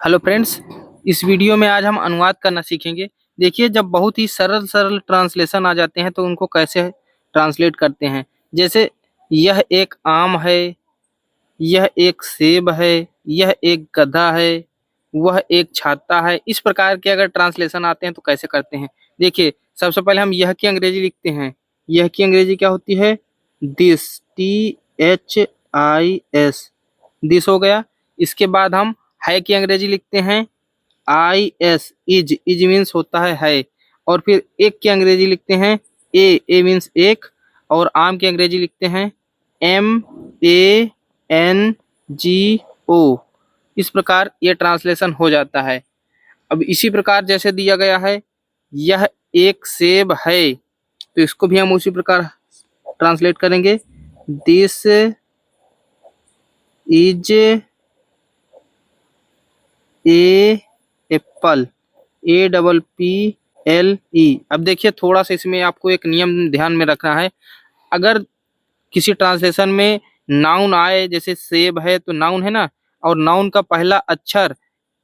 Hello friends, इस video में आज हम अनुवाद करना सीखेंगे। देखिए, जब बहुत ही सरल सरल ट्रांसलेशन आ जाते हैं तो उनको कैसे ट्रांसलेट करते हैं। जैसे यह एक आम है, यह एक सेब है, यह एक गधा है, वह एक छाता है। इस प्रकार के अगर ट्रांसलेशन आते हैं तो कैसे करते हैं। देखिए, सबसे पहले हम यह की अंग्रेजी लिखते हैं। यह की अंग्रेजी क्या होती है? दिस, THIS, दिस हो गया। इसके बाद हम है की अंग्रेजी लिखते हैं IS, इज मीन्स होता है। और फिर एक की अंग्रेजी लिखते हैं ए मीन्स एक। और आम की अंग्रेजी लिखते हैं MANGO। इस प्रकार ये ट्रांसलेशन हो जाता है। अब इसी प्रकार जैसे दिया गया है, यह एक सेब है, तो इसको भी हम उसी प्रकार ट्रांसलेट करेंगे। This is A Apple, APPLE। अब देखिए, थोड़ा सा इसमें आपको एक नियम ध्यान में रखना है। अगर किसी ट्रांसलेशन में नाउन आए, जैसे सेब है तो नाउन है ना, और नाउन का पहला अक्षर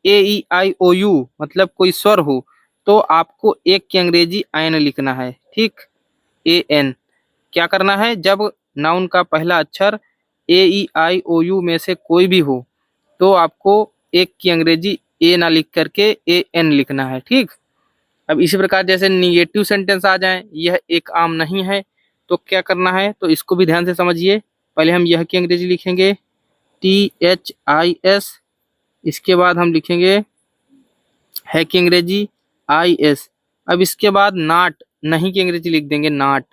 AEIOU मतलब कोई स्वर हो, तो आपको एक की अंग्रेजी एन लिखना है। ठीक, AN। क्या करना है? जब नाउन का पहला अक्षर AEIOU में से कोई भी हो तो आपको एक की अंग्रेजी ए ना लिख करके AN लिखना है। ठीक। अब इसी प्रकार जैसे निगेटिव सेंटेंस आ जाए, यह एक आम नहीं है, तो क्या करना है, तो इसको भी ध्यान से समझिए। पहले हम यह की अंग्रेजी लिखेंगे THIS। इसके बाद हम लिखेंगे है की अंग्रेजी IS। अब इसके बाद नाट, नहीं की अंग्रेजी लिख देंगे नाट,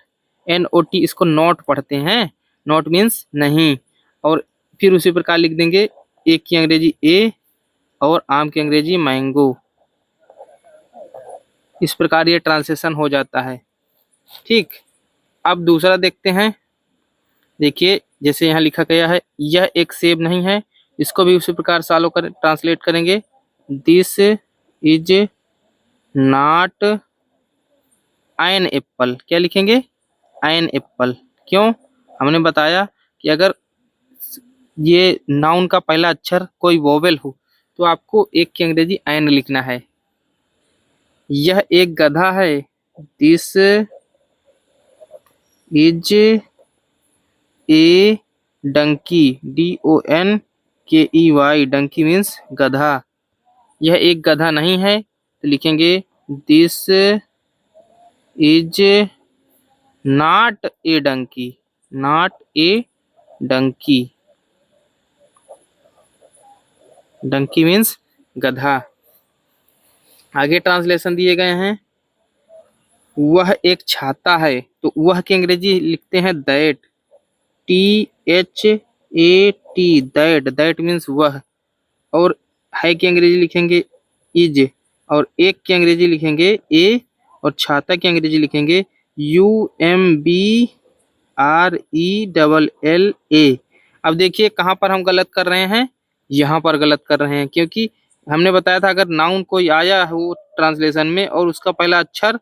NOT। इसको नॉट पढ़ते हैं, नॉट मीन्स नहीं। और फिर उसी प्रकार लिख देंगे एक की अंग्रेजी ए और आम की अंग्रेजी मैंगो। इस प्रकार ये ट्रांसलेशन हो जाता है। ठीक। अब दूसरा देखते हैं। देखिए, जैसे यहाँ लिखा गया है, यह एक सेब नहीं है, इसको भी उसी प्रकार सालो कर ट्रांसलेट करेंगे। This is not an apple. क्या लिखेंगे? An apple. क्यों? हमने बताया कि अगर ये नाउन का पहला अक्षर कोई वोवेल हो तो आपको एक की अंग्रेजी एन लिखना है। यह एक गधा है। This is a donkey, DONKEY। Donkey means गधा। यह एक गधा नहीं है, तो लिखेंगे this is not a donkey, not a donkey. Donkey means गधा। आगे ट्रांसलेशन दिए गए हैं। वह एक छाता है, तो वह की अंग्रेजी लिखते हैं that, THAT, that. That means वह। और है की अंग्रेजी लिखेंगे इज। और एक की अंग्रेजी लिखेंगे ए। और छाता की अंग्रेजी लिखेंगे UMBRELLA। अब देखिए कहाँ पर हम गलत कर रहे हैं, यहाँ पर गलत कर रहे हैं, क्योंकि हमने बताया था अगर नाउन कोई आया हो ट्रांसलेशन में और उसका पहला अक्षर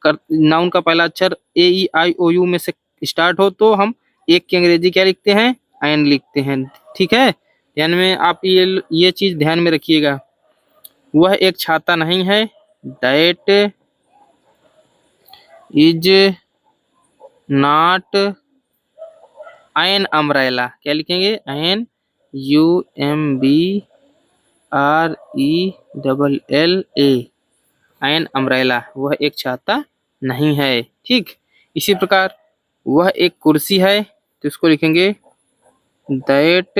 नाउन का पहला अक्षर AEIOU में से स्टार्ट हो तो हम एक की अंग्रेजी क्या लिखते हैं? एन लिखते हैं। ठीक है, ध्यान में आप ये चीज ध्यान में रखिएगा। वह एक छाता नहीं है। That is not an umbrella. क्या लिखेंगे? An UMBRELLA, an umbrella. वह एक छाता नहीं है। ठीक। इसी प्रकार वह एक कुर्सी है, तो इसको लिखेंगे दैट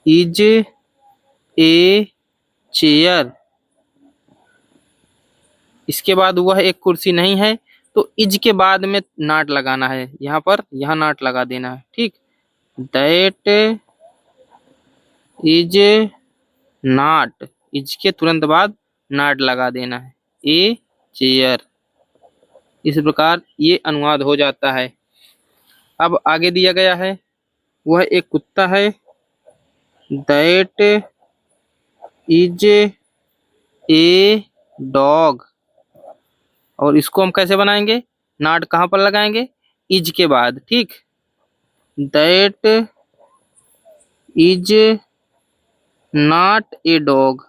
इज ए चेयर। इसके बाद वह एक कुर्सी नहीं है, तो इज के बाद में नाट लगाना है, यहाँ पर यहाँ नाट लगा देना है। ठीक। दैट इज नॉट, इज के तुरंत बाद नाट लगा देना है, ए चेयर। इस प्रकार ये अनुवाद हो जाता है। अब आगे दिया गया है, वह एक कुत्ता है। That is a dog. और इसको हम कैसे बनाएंगे? नाट कहाँ पर लगाएंगे? इज के बाद। ठीक। That is not a dog,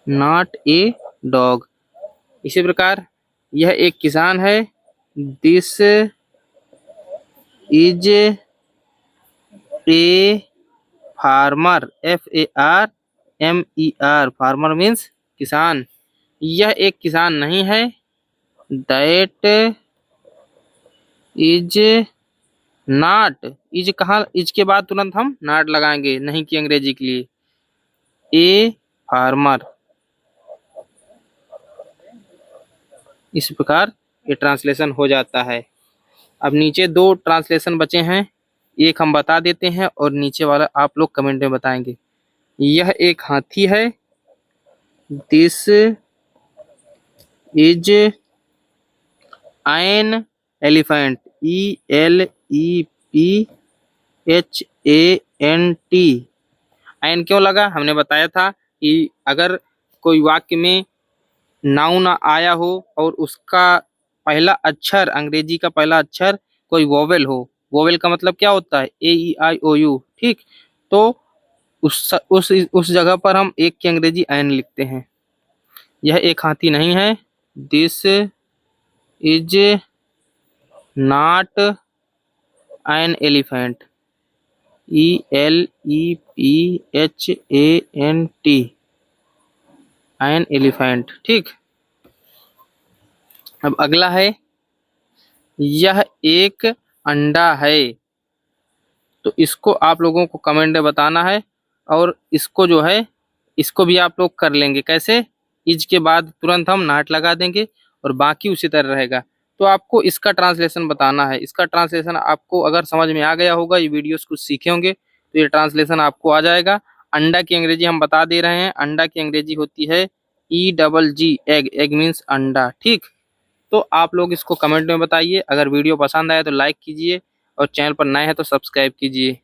not a dog. इसी प्रकार यह एक किसान है, this is a farmer, FARMER, farmer means किसान। यह एक किसान नहीं है, दैट इज नॉट, इज कहाँ, इज के बाद तुरंत हम नॉट लगाएंगे, नहीं कि अंग्रेजी के लिए, ए फार्मर। इस प्रकार ये ट्रांसलेशन हो जाता है। अब नीचे दो ट्रांसलेशन बचे हैं, एक हम बता देते हैं और नीचे वाला आप लोग कमेंट में बताएंगे। यह एक हाथी है, this is an elephant, ELEPHANT। An क्यों लगा, हमने बताया था कि अगर कोई वाक्य में नाउन आया हो और उसका पहला अक्षर, अंग्रेजी का पहला अक्षर कोई वोवेल हो, वोवेल का मतलब क्या होता है, AEIOU, ठीक। तो उस जगह पर हम एक की अंग्रेजी एन लिखते हैं। यह एक हाथी नहीं है, this is not N elephant, ELEPHANT, an elephant, ठीक। अब अगला है, यह एक अंडा है। तो इसको आप लोगों को कमेंट में बताना है और इसको जो है, इसको भी आप लोग कर लेंगे। कैसे, इज के बाद तुरंत हम नॉट लगा देंगे और बाकी उसी तरह रहेगा। तो आपको इसका ट्रांसलेशन बताना है। इसका ट्रांसलेशन आपको अगर समझ में आ गया होगा, ये वीडियोस कुछ सीखे होंगे तो ये ट्रांसलेशन आपको आ जाएगा। अंडा की अंग्रेजी हम बता दे रहे हैं, अंडा की अंग्रेजी होती है EGG, एग, एग मीन्स अंडा, ठीक। तो आप लोग इसको कमेंट में बताइए। अगर वीडियो पसंद आए तो लाइक कीजिए और चैनल पर नए हैं तो सब्सक्राइब कीजिए।